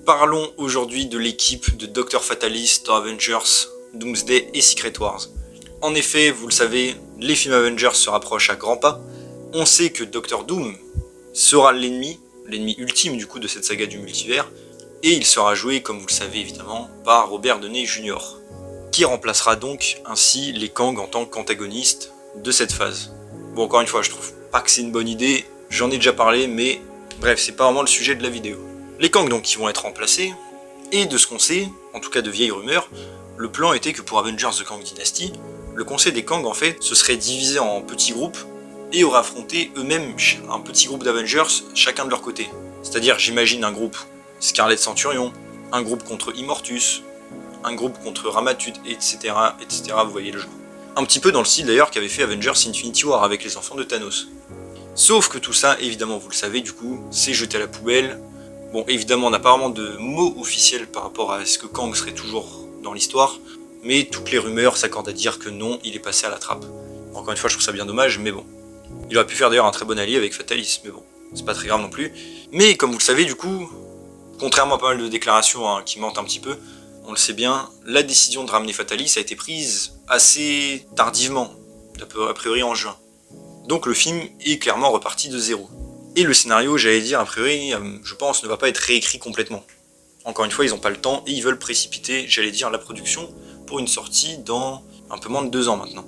Parlons aujourd'hui de l'équipe de Dr. Fatalis dans Avengers, Doomsday et Secret Wars. En effet, vous le savez, les films Avengers se rapprochent à grands pas. On sait que Dr. Doom sera l'ennemi ultime du coup de cette saga du multivers, et il sera joué, comme vous le savez évidemment, par Robert Downey Jr., qui remplacera donc ainsi les Kang en tant qu'antagoniste de cette phase. Bon, encore une fois, je trouve pas que c'est une bonne idée, j'en ai déjà parlé, mais bref, c'est pas vraiment le sujet de la vidéo. Les Kang donc qui vont être remplacés, et de ce qu'on sait, en tout cas de vieilles rumeurs, le plan était que pour Avengers The Kang Dynasty, le conseil des Kang en fait se serait divisé en petits groupes et aurait affronté eux-mêmes un petit groupe d'Avengers chacun de leur côté. C'est-à-dire, j'imagine un groupe Scarlet Centurion, un groupe contre Immortus, un groupe contre Ramatut, etc., etc., vous voyez le genre. Un petit peu dans le style d'ailleurs qu'avait fait Avengers Infinity War avec les enfants de Thanos. Sauf que tout ça, évidemment, vous le savez, du coup, c'est jeté à la poubelle. Bon, évidemment, on n'a pas vraiment de mots officiels par rapport à ce que Kang serait toujours dans l'histoire, mais toutes les rumeurs s'accordent à dire que non, il est passé à la trappe. Encore une fois, je trouve ça bien dommage, mais bon. Il aurait pu faire d'ailleurs un très bon allié avec Fatalis, mais bon, c'est pas très grave non plus. Mais comme vous le savez, du coup, contrairement à pas mal de déclarations qui mentent un petit peu, on le sait bien, la décision de ramener Fatalis a été prise assez tardivement, a priori en juin. Donc le film est clairement reparti de zéro. Et le scénario, j'allais dire, a priori, je pense, ne va pas être réécrit complètement. Encore une fois, ils n'ont pas le temps et ils veulent précipiter, j'allais dire, la production pour une sortie dans un peu moins de 2 ans maintenant.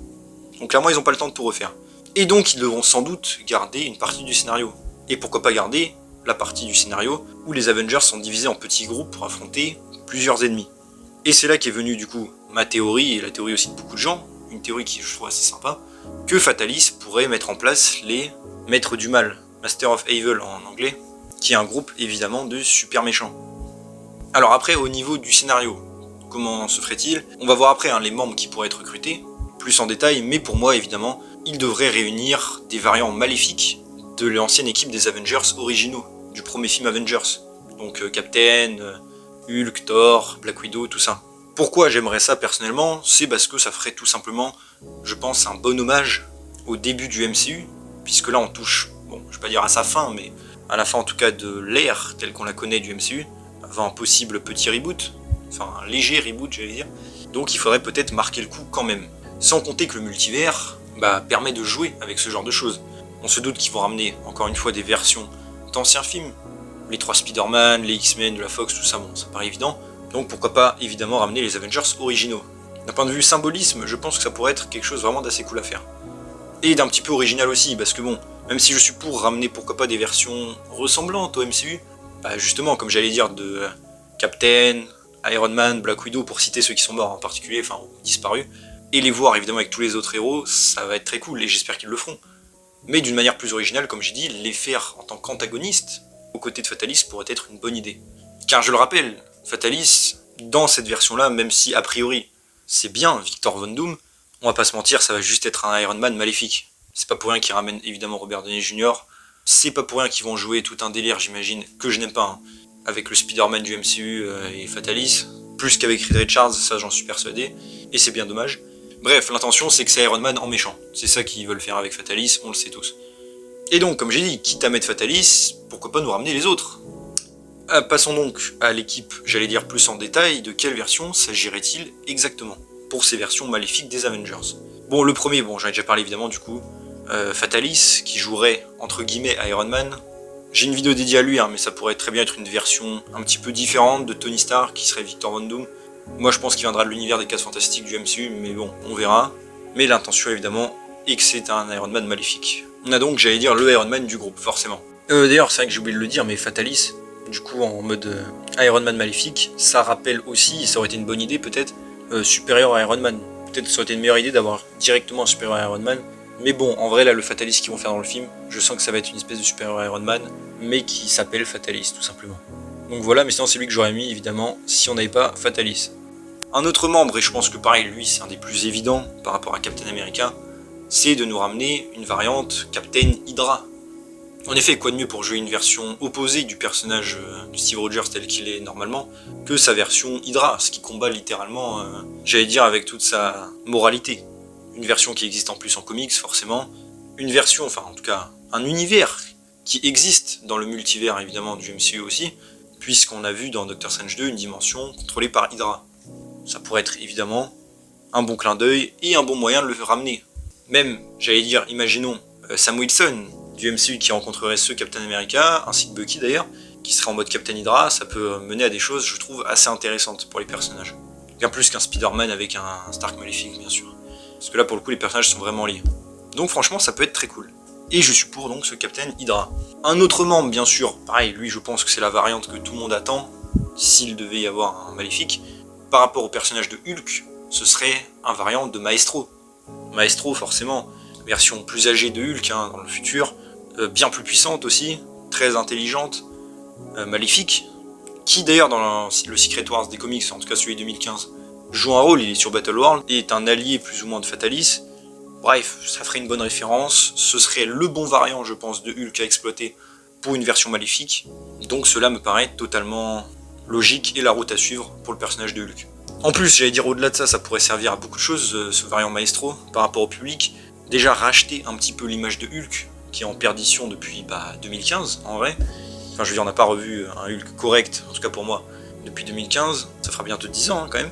Donc clairement, ils n'ont pas le temps de tout refaire. Et donc, ils devront sans doute garder une partie du scénario. Et pourquoi pas garder la partie du scénario où les Avengers sont divisés en petits groupes pour affronter plusieurs ennemis. Et c'est là qu'est venue du coup ma théorie, et la théorie aussi de beaucoup de gens, une théorie qui je trouve assez sympa, que Fatalis pourrait mettre en place les Maîtres du Mal, Master of Evil en anglais, qui est un groupe évidemment de super méchants. Alors après, au niveau du scénario, comment se ferait-il? On va voir après les membres qui pourraient être recrutés, plus en détail, mais pour moi évidemment, ils devraient réunir des variants maléfiques de l'ancienne équipe des Avengers originaux, du premier film Avengers. Donc Captain, Hulk, Thor, Black Widow, tout ça. Pourquoi j'aimerais ça personnellement? C'est parce que ça ferait tout simplement, je pense, un bon hommage au début du MCU, puisque là on touche, bon, je vais pas dire à sa fin, mais à la fin en tout cas de l'ère telle qu'on la connaît du MCU, avant un possible petit reboot, enfin un léger reboot j'allais dire, donc il faudrait peut-être marquer le coup quand même. Sans compter que le multivers permet de jouer avec ce genre de choses. On se doute qu'ils vont ramener encore une fois des versions d'anciens films, les 3 Spider-Man, les X-Men de la Fox, tout ça, bon, ça paraît évident. Donc pourquoi pas évidemment ramener les Avengers originaux. D'un point de vue symbolisme, je pense que ça pourrait être quelque chose vraiment d'assez cool à faire. Et d'un petit peu original aussi, parce que bon, même si je suis pour ramener pourquoi pas des versions ressemblantes au MCU, justement, comme j'allais dire, de Captain, Iron Man, Black Widow, pour citer ceux qui sont morts en particulier, enfin disparus, et les voir évidemment avec tous les autres héros, ça va être très cool, et j'espère qu'ils le feront. Mais d'une manière plus originale, comme j'ai dit, les faire en tant qu'antagonistes, aux côtés de Fatalis, pourrait être une bonne idée. Car je le rappelle, Fatalis, dans cette version-là, même si a priori c'est bien Victor Von Doom, on va pas se mentir, ça va juste être un Iron Man maléfique. C'est pas pour rien qu'ils ramènent évidemment Robert Downey Jr., c'est pas pour rien qu'ils vont jouer tout un délire, j'imagine, que je n'aime pas, avec le Spider-Man du MCU et Fatalis, plus qu'avec Reed Richards, ça j'en suis persuadé, et c'est bien dommage. Bref, l'intention c'est que c'est Iron Man en méchant, c'est ça qu'ils veulent faire avec Fatalis, on le sait tous. Et donc, comme j'ai dit, quitte à mettre Fatalis, pourquoi pas nous ramener les autres? Passons donc à l'équipe, j'allais dire plus en détail, de quelle version s'agirait-il exactement pour ces versions maléfiques des Avengers. Bon, le premier, j'en ai déjà parlé évidemment du coup, Fatalis, qui jouerait entre guillemets Iron Man. J'ai une vidéo dédiée à lui, mais ça pourrait très bien être une version un petit peu différente de Tony Stark, qui serait Victor Von Doom. Moi je pense qu'il viendra de l'univers des 4 fantastiques du MCU, mais bon, on verra. Mais l'intention évidemment est que c'est un Iron Man maléfique. On a donc, j'allais dire, le Iron Man du groupe, forcément. D'ailleurs, c'est vrai que j'ai oublié de le dire, mais Fatalis, du coup en mode Iron Man maléfique, ça rappelle aussi, et ça aurait été une bonne idée peut-être, supérieur à Iron Man. Peut-être que ça aurait été une meilleure idée d'avoir directement un supérieur à Iron Man. Mais bon, en vrai, là, le Fatalis qu'ils vont faire dans le film, je sens que ça va être une espèce de supérieur à Iron Man, mais qui s'appelle Fatalis, tout simplement. Donc voilà, mais sinon c'est lui que j'aurais mis, évidemment, si on n'avait pas Fatalis. Un autre membre, et je pense que pareil, lui, c'est un des plus évidents par rapport à Captain America, c'est de nous ramener une variante Captain Hydra. En effet, quoi de mieux pour jouer une version opposée du personnage de Steve Rogers tel qu'il est normalement, que sa version Hydra, ce qui combat littéralement, j'allais dire, avec toute sa moralité. Une version qui existe en plus en comics, forcément. Une version, enfin en tout cas, un univers qui existe dans le multivers, évidemment, du MCU aussi, puisqu'on a vu dans Doctor Strange 2 une dimension contrôlée par Hydra. Ça pourrait être évidemment un bon clin d'œil et un bon moyen de le ramener. Même, j'allais dire, imaginons Sam Wilson du MCU qui rencontrerait ce Captain America, ainsi que Bucky d'ailleurs, qui serait en mode Captain Hydra, ça peut mener à des choses, je trouve, assez intéressantes pour les personnages. Bien plus qu'un Spider-Man avec un Stark maléfique, bien sûr. Parce que là, pour le coup, les personnages sont vraiment liés. Donc franchement, ça peut être très cool. Et je suis pour donc ce Captain Hydra. Un autre membre, bien sûr, pareil, lui je pense que c'est la variante que tout le monde attend, s'il devait y avoir un maléfique. Par rapport au personnage de Hulk, ce serait un variant de Maestro. Maestro, forcément, version plus âgée de Hulk dans le futur, bien plus puissante aussi, très intelligente, maléfique, qui d'ailleurs dans le Secret Wars des comics, en tout cas celui de 2015, joue un rôle, il est sur Battleworld, et est un allié plus ou moins de Fatalis. Bref, ça ferait une bonne référence, ce serait le bon variant, je pense, de Hulk à exploiter pour une version maléfique, donc cela me paraît totalement logique et la route à suivre pour le personnage de Hulk. En plus, j'allais dire au-delà de ça, ça pourrait servir à beaucoup de choses, ce variant Maestro, par rapport au public. Déjà racheter un petit peu l'image de Hulk, qui est en perdition depuis 2015, en vrai. Enfin, je veux dire, on n'a pas revu un Hulk correct, en tout cas pour moi, depuis 2015, ça fera bientôt 10 ans quand même.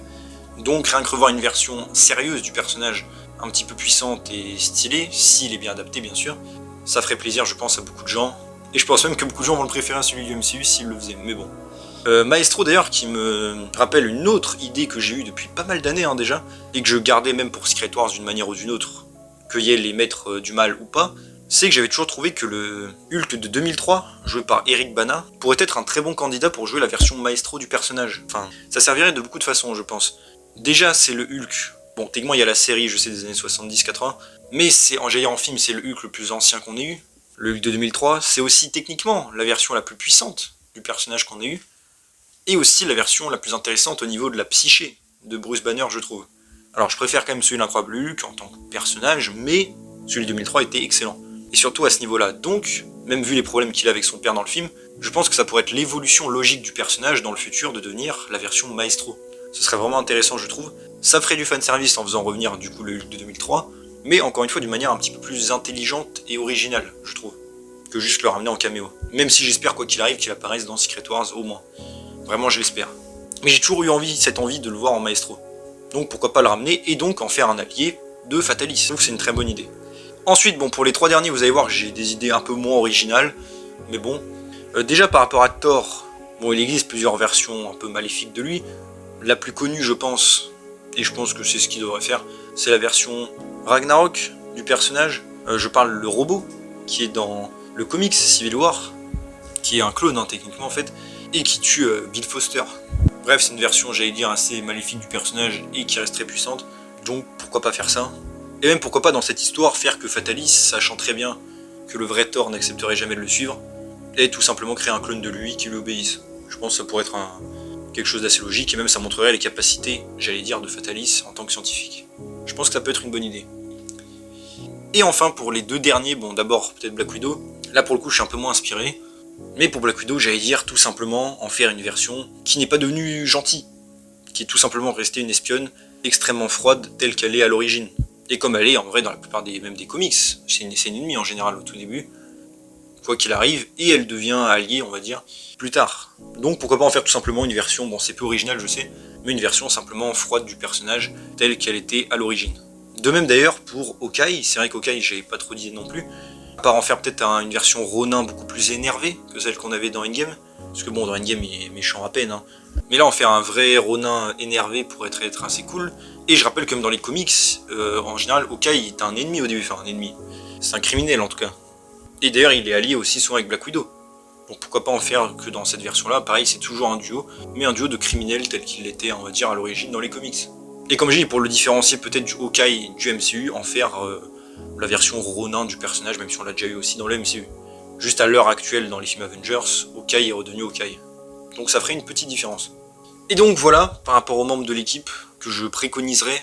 Donc rien que revoir une version sérieuse du personnage, un petit peu puissante et stylée, s'il est bien adapté bien sûr, ça ferait plaisir je pense à beaucoup de gens, et je pense même que beaucoup de gens vont le préférer à celui du MCU s'il le faisait, mais bon. Maestro d'ailleurs qui me rappelle une autre idée que j'ai eue depuis pas mal d'années déjà, et que je gardais même pour Secret Wars d'une manière ou d'une autre, qu'il y ait les maîtres du mal ou pas, c'est que j'avais toujours trouvé que le Hulk de 2003, joué par Eric Bana, pourrait être un très bon candidat pour jouer la version Maestro du personnage. Enfin, ça servirait de beaucoup de façons je pense. Déjà c'est le Hulk, bon techniquement il y a la série je sais des années 70-80, mais c'est en film c'est le Hulk le plus ancien qu'on ait eu. Le Hulk de 2003 c'est aussi techniquement la version la plus puissante du personnage qu'on ait eu, et aussi la version la plus intéressante au niveau de la psyché de Bruce Banner je trouve. Alors je préfère quand même celui de l'Incroyable Hulk en tant que personnage, mais celui de 2003 était excellent. Et surtout à ce niveau-là, donc, même vu les problèmes qu'il a avec son père dans le film, je pense que ça pourrait être l'évolution logique du personnage dans le futur de devenir la version Maestro. Ce serait vraiment intéressant je trouve. Ça ferait du fanservice en faisant revenir du coup le Hulk de 2003, mais encore une fois d'une manière un petit peu plus intelligente et originale, je trouve, que juste le ramener en caméo. Même si j'espère quoi qu'il arrive qu'il apparaisse dans Secret Wars au moins. Vraiment je l'espère. Mais j'ai toujours eu cette envie de le voir en Maestro. Donc pourquoi pas le ramener et donc en faire un allié de Fatalis. Donc c'est une très bonne idée. Ensuite, bon, pour les trois derniers, vous allez voir que j'ai des idées un peu moins originales, mais bon. Déjà par rapport à Thor, bon, il existe plusieurs versions un peu maléfiques de lui. La plus connue, je pense, et je pense que c'est ce qu'il devrait faire, c'est la version Ragnarok du personnage. Je parle le robot, qui est dans le comics Civil War, qui est un clone techniquement en fait, et qui tue Bill Foster. Bref, c'est une version, j'allais dire, assez maléfique du personnage et qui reste très puissante, donc pourquoi pas faire ça. Et même pourquoi pas dans cette histoire faire que Fatalis, sachant très bien que le vrai Thor n'accepterait jamais de le suivre, et tout simplement créer un clone de lui qui lui obéisse. Je pense que ça pourrait être quelque chose d'assez logique, et même ça montrerait les capacités, j'allais dire, de Fatalis en tant que scientifique. Je pense que ça peut être une bonne idée. Et enfin pour les deux derniers, bon d'abord peut-être Black Widow, là pour le coup je suis un peu moins inspiré, mais pour Black Widow j'allais dire tout simplement en faire une version qui n'est pas devenue gentille, qui est tout simplement restée une espionne extrêmement froide telle qu'elle est à l'origine. Et comme elle est en vrai dans la plupart même des comics, c'est une ennemie en général au tout début, quoi qu'il arrive, et elle devient alliée, on va dire, plus tard. Donc pourquoi pas en faire tout simplement une version, bon c'est peu original je sais, mais une version simplement froide du personnage, telle qu'elle était à l'origine. De même d'ailleurs pour Hawkeye, c'est vrai qu'Hawkeye j'avais pas trop d'idées non plus, à part en faire peut-être une version Ronin beaucoup plus énervée que celle qu'on avait dans Endgame, parce que bon dans Endgame il est méchant à peine, mais là en faire un vrai Ronin énervé pourrait être assez cool. Et je rappelle que même dans les comics, en général, Hawkeye est un ennemi au début, enfin un ennemi, c'est un criminel en tout cas. Et d'ailleurs il est allié aussi souvent avec Black Widow. Donc pourquoi pas en faire que dans cette version là, pareil c'est toujours un duo, mais un duo de criminels tel qu'il l'était on va dire à l'origine dans les comics. Et comme j'ai dit, pour le différencier peut-être du Hawkeye du MCU, en faire la version Ronin du personnage, même si on l'a déjà eu aussi dans le MCU. Juste à l'heure actuelle dans les films Avengers, Hawkeye est redevenu Hawkeye. Donc ça ferait une petite différence. Et donc voilà, par rapport aux membres de l'équipe, que je préconiserais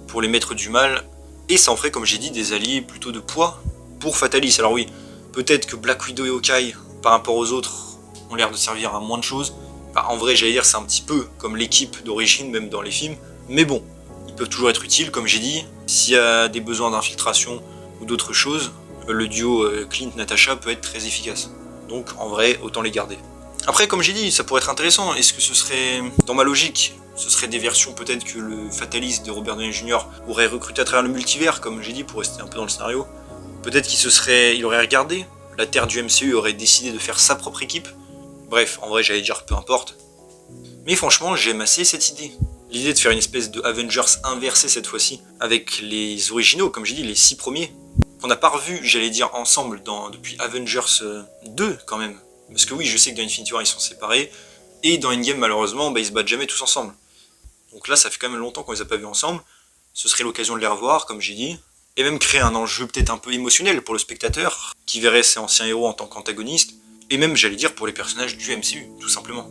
pour les maîtres du mal, et ça en ferait comme j'ai dit des alliés plutôt de poids pour Fatalis. Alors oui, peut-être que Black Widow et Hawkeye par rapport aux autres ont l'air de servir à moins de choses. Enfin, en vrai j'allais dire c'est un petit peu comme l'équipe d'origine même dans les films, mais bon, ils peuvent toujours être utiles comme j'ai dit. S'il y a des besoins d'infiltration ou d'autres choses, le duo Clint-Natasha peut être très efficace. Donc en vrai autant les garder. Après, comme j'ai dit, ça pourrait être intéressant. Est-ce que ce serait, dans ma logique, ce serait des versions peut-être que le Fatalist de Robert Downey Jr. aurait recruté à travers le multivers, comme j'ai dit, pour rester un peu dans le scénario. Peut-être il aurait regardé, la Terre du MCU aurait décidé de faire sa propre équipe. Bref, en vrai, j'allais dire peu importe. Mais franchement, j'aime assez cette idée. L'idée de faire une espèce de Avengers inversé cette fois-ci, avec les originaux, comme j'ai dit, les 6 premiers, qu'on n'a pas revus, j'allais dire, ensemble depuis Avengers 2 quand même. Parce que oui, je sais que dans Infinity War ils sont séparés, et dans Endgame malheureusement, ils se battent jamais tous ensemble. Donc là, ça fait quand même longtemps qu'on les a pas vus ensemble, ce serait l'occasion de les revoir, comme j'ai dit, et même créer un enjeu peut-être un peu émotionnel pour le spectateur, qui verrait ses anciens héros en tant qu'antagonistes, et même, j'allais dire, pour les personnages du MCU, tout simplement.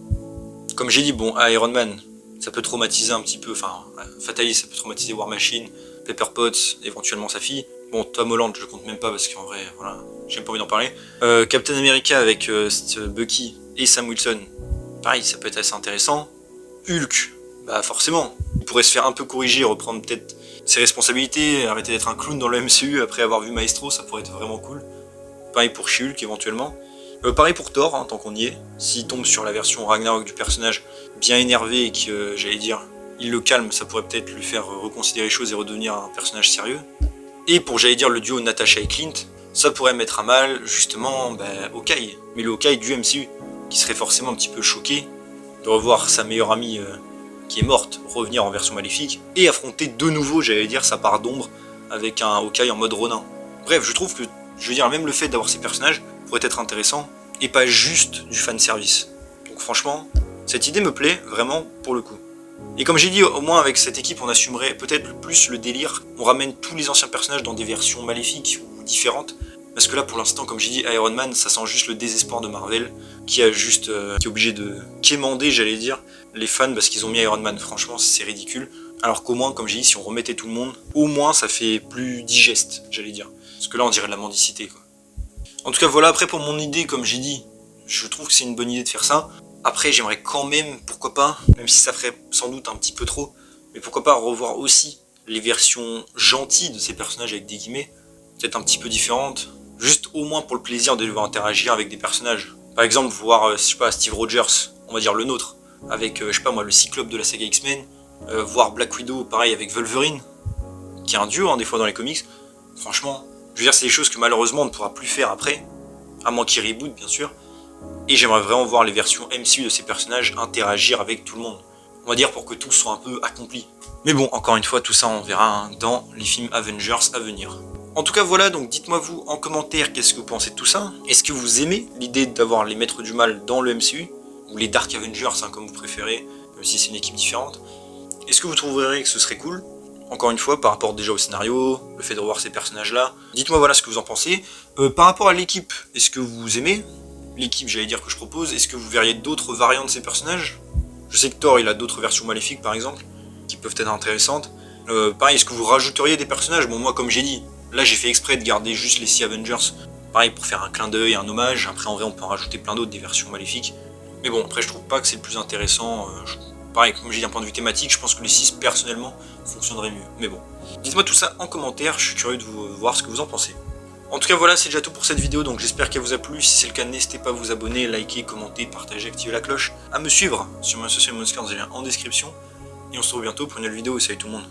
Comme j'ai dit, bon, Iron Man, ça peut traumatiser un petit peu, enfin, Fatalist, ça peut traumatiser War Machine, Pepper Potts, éventuellement sa fille. Bon, Tom Holland, je compte même pas parce qu'en vrai, voilà, j'ai même pas envie d'en parler. Captain America avec Bucky et Sam Wilson, pareil, ça peut être assez intéressant. Hulk, bah forcément, il pourrait se faire un peu corriger, reprendre peut-être ses responsabilités, arrêter d'être un clown dans le MCU après avoir vu Maestro, ça pourrait être vraiment cool. Pareil pour She-Hulk éventuellement. Pareil pour Thor, hein, tant qu'on y est. S'il tombe sur la version Ragnarok du personnage bien énervé et que, j'allais dire, il le calme, ça pourrait peut-être lui faire reconsidérer les choses et redevenir un personnage sérieux. Et pour, j'allais dire, le duo Natasha et Clint, ça pourrait mettre à mal, justement, Hawkeye. Mais le Hawkeye du MCU, qui serait forcément un petit peu choqué de revoir sa meilleure amie qui est morte revenir en version maléfique, et affronter de nouveau, j'allais dire, sa part d'ombre avec un Hawkeye en mode Ronin. Bref, je trouve que, je veux dire, même le fait d'avoir ces personnages pourrait être intéressant, et pas juste du fanservice. Donc franchement, cette idée me plaît vraiment pour le coup. Et comme j'ai dit, au moins avec cette équipe, on assumerait peut-être plus le délire. On ramène tous les anciens personnages dans des versions maléfiques ou différentes. Parce que là, pour l'instant, comme j'ai dit, Iron Man, ça sent juste le désespoir de Marvel, qui est obligé de quémander, j'allais dire, les fans parce qu'ils ont mis Iron Man. Franchement, c'est ridicule. Alors qu'au moins, comme j'ai dit, si on remettait tout le monde, au moins ça fait plus digeste, j'allais dire. Parce que là, on dirait de la mendicité, quoi. En tout cas, voilà, après pour mon idée, comme j'ai dit, je trouve que c'est une bonne idée de faire ça. Après, j'aimerais quand même, pourquoi pas, même si ça ferait sans doute un petit peu trop, mais pourquoi pas revoir aussi les versions gentilles de ces personnages avec des guillemets, peut-être un petit peu différentes, juste au moins pour le plaisir de devoir interagir avec des personnages. Par exemple, voir, je sais pas, Steve Rogers, on va dire le nôtre, avec, je sais pas moi, le Cyclope de la saga X-Men, voir Black Widow, pareil, avec Wolverine, qui est un duo, hein, des fois dans les comics. Franchement, je veux dire, c'est des choses que malheureusement on ne pourra plus faire après, à moins qu'ils reboot, bien sûr. Et j'aimerais vraiment voir les versions MCU de ces personnages interagir avec tout le monde. On va dire pour que tout soit un peu accompli. Mais bon, encore une fois, tout ça on verra hein, dans les films Avengers à venir. En tout cas voilà, donc dites-moi vous en commentaire qu'est-ce que vous pensez de tout ça. Est-ce que vous aimez l'idée d'avoir les maîtres du mal dans le MCU? Ou les Dark Avengers, hein, comme vous préférez, même si c'est une équipe différente. Est-ce que vous trouverez que ce serait cool? Encore une fois, par rapport déjà au scénario, le fait de revoir ces personnages-là. Dites-moi voilà ce que vous en pensez. Par rapport à l'équipe, est-ce que vous aimez l'équipe, j'allais dire, que je propose? Est-ce que vous verriez d'autres variantes de ces personnages? Je sais que Thor, il a d'autres versions maléfiques, par exemple, qui peuvent être intéressantes. Pareil, est-ce que vous rajouteriez des personnages? Bon, moi, comme j'ai dit, là, j'ai fait exprès de garder juste les 6 Avengers. Pareil, pour faire un clin d'œil, un hommage. Après, en vrai, on peut en rajouter plein d'autres, des versions maléfiques. Mais bon, après, je trouve pas que c'est le plus intéressant. Pareil, comme j'ai dit d'un point de vue thématique, je pense que les 6 personnellement fonctionneraient mieux. Mais bon, dites-moi tout ça en commentaire, je suis curieux de vous voir ce que vous en pensez. En tout cas voilà, c'est déjà tout pour cette vidéo, donc j'espère qu'elle vous a plu. Si c'est le cas, n'hésitez pas à vous abonner, liker, commenter, partager, activer la cloche, à me suivre sur mes social media, dans les liens en description. Et on se retrouve bientôt pour une nouvelle vidéo, salut tout le monde.